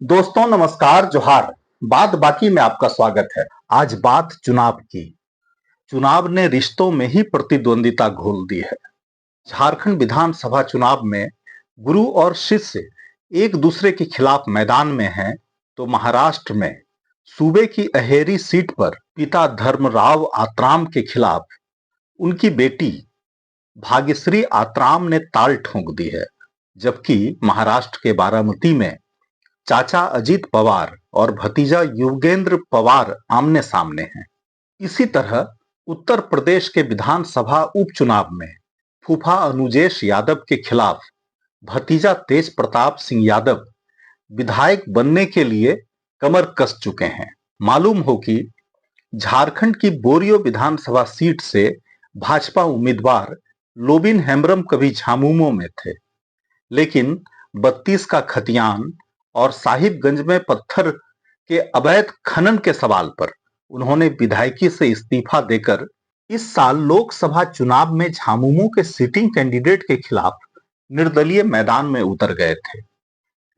दोस्तों नमस्कार जोहार। बात बाकी में आपका स्वागत है। आज बात चुनाव की। चुनाव ने रिश्तों में ही प्रतिद्वंदिता घोल दी है। झारखंड विधानसभा चुनाव में गुरु और शिष्य एक दूसरे के खिलाफ मैदान में हैं, तो महाराष्ट्र में सूबे की अहेरी सीट पर पिता धर्मराव आत्राम के खिलाफ उनकी बेटी भाग्यश्री आत्राम ने ताल ठोंक दी है। जबकि महाराष्ट्र के बारामती में चाचा अजीत पवार और भतीजा युगेंद्र पवार आमने सामने हैं। इसी तरह उत्तर प्रदेश के विधानसभा उपचुनाव में फूफा अनुजेश यादव के खिलाफ भतीजा तेज प्रताप सिंह यादव विधायक बनने के लिए कमर कस चुके हैं। मालूम हो कि झारखंड की बोरियो विधानसभा सीट से भाजपा उम्मीदवार लोबिन हेम्ब्रम कभी झामुमो में थे, लेकिन 32 का खतियान और साहिबगंज में पत्थर के अवैध खनन के सवाल पर उन्होंने विधायकी से इस्तीफा देकर इस साल लोकसभा चुनाव में झामुमो के सिटिंग कैंडिडेट के खिलाफ निर्दलीय मैदान में उतर गए थे।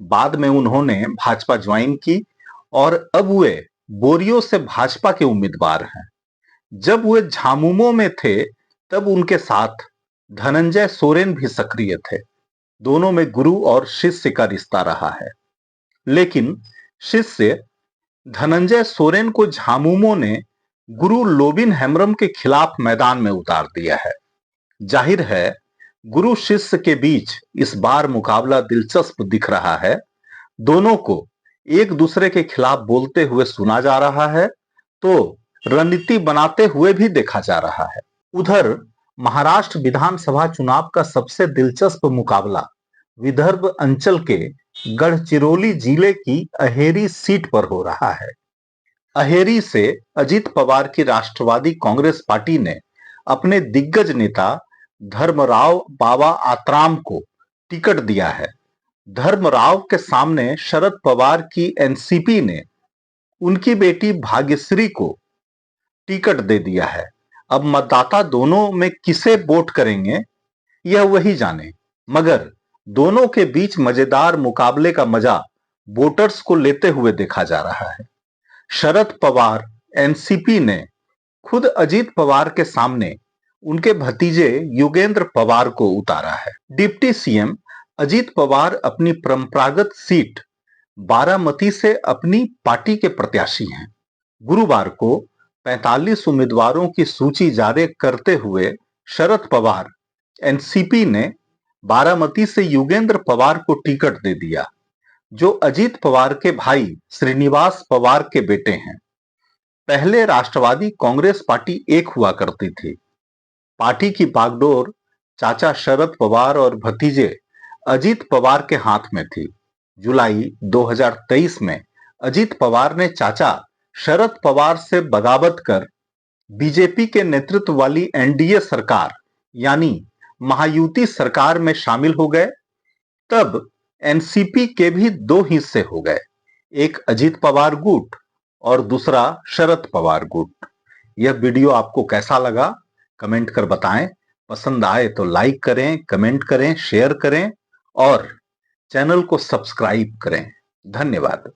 बाद में उन्होंने भाजपा ज्वाइन की और अब वे बोरियो से भाजपा के उम्मीदवार हैं। जब वे झामुमो में थे तब उनके साथ धनंजय सोरेन भी सक्रिय थे। दोनों में गुरु और शिष्य का रिश्ता रहा है, लेकिन शिष्य धनंजय सोरेन को झामुमो ने गुरु लोबिन हेम्ब्रम के खिलाफ मैदान में उतार दिया है। जाहिर है गुरु शिष्य के बीच इस बार मुकाबला दिलचस्प दिख रहा है। दोनों को एक दूसरे के खिलाफ बोलते हुए सुना जा रहा है, तो रणनीति बनाते हुए भी देखा जा रहा है। उधर महाराष्ट्र विधानसभा चुनाव का सबसे दिलचस्प मुकाबला विदर्भ अंचल के गढ़चिरौली जिले की अहेरी सीट पर हो रहा है। अहेरी से अजीत पवार की राष्ट्रवादी कांग्रेस पार्टी ने अपने दिग्गज नेता धर्मराव बाबा आत्राम को टिकट दिया है। धर्मराव के सामने शरद पवार की एनसीपी ने उनकी बेटी भाग्यश्री को टिकट दे दिया है। अब मतदाता दोनों में किसे वोट करेंगे यह वही जाने, मगर दोनों के बीच मजेदार मुकाबले का मजा वोटर्स को लेते हुए देखा जा रहा है। शरद पवार एनसीपी ने खुद अजीत पवार के सामने उनके भतीजे युगेंद्र पवार को उतारा है। डिप्टी सीएम अजीत पवार अपनी परंपरागत सीट बारामती से अपनी पार्टी के प्रत्याशी हैं। गुरुवार को 45 उम्मीदवारों की सूची जारी करते हुए शरद पवार एनसीपी ने बारामती से युगेंद्र पवार को टिकट दे दिया, जो अजीत पवार के भाई श्रीनिवास पवार के बेटे हैं। पहले राष्ट्रवादी कांग्रेस पार्टी एक हुआ करती थी। पार्टी की बागडोर चाचा शरद पवार और भतीजे अजीत पवार के हाथ में थी। जुलाई 2023 में अजीत पवार ने चाचा शरद पवार से बगावत कर बीजेपी के नेतृत्व वाली एनडीए सरकार यानी महायुति सरकार में शामिल हो गए। तब एनसीपी के भी दो हिस्से हो गए, एक अजीत पवार गुट और दूसरा शरद पवार गुट। यह वीडियो आपको कैसा लगा कमेंट कर बताएं। पसंद आए तो लाइक करें, कमेंट करें, शेयर करें और चैनल को सब्सक्राइब करें। धन्यवाद।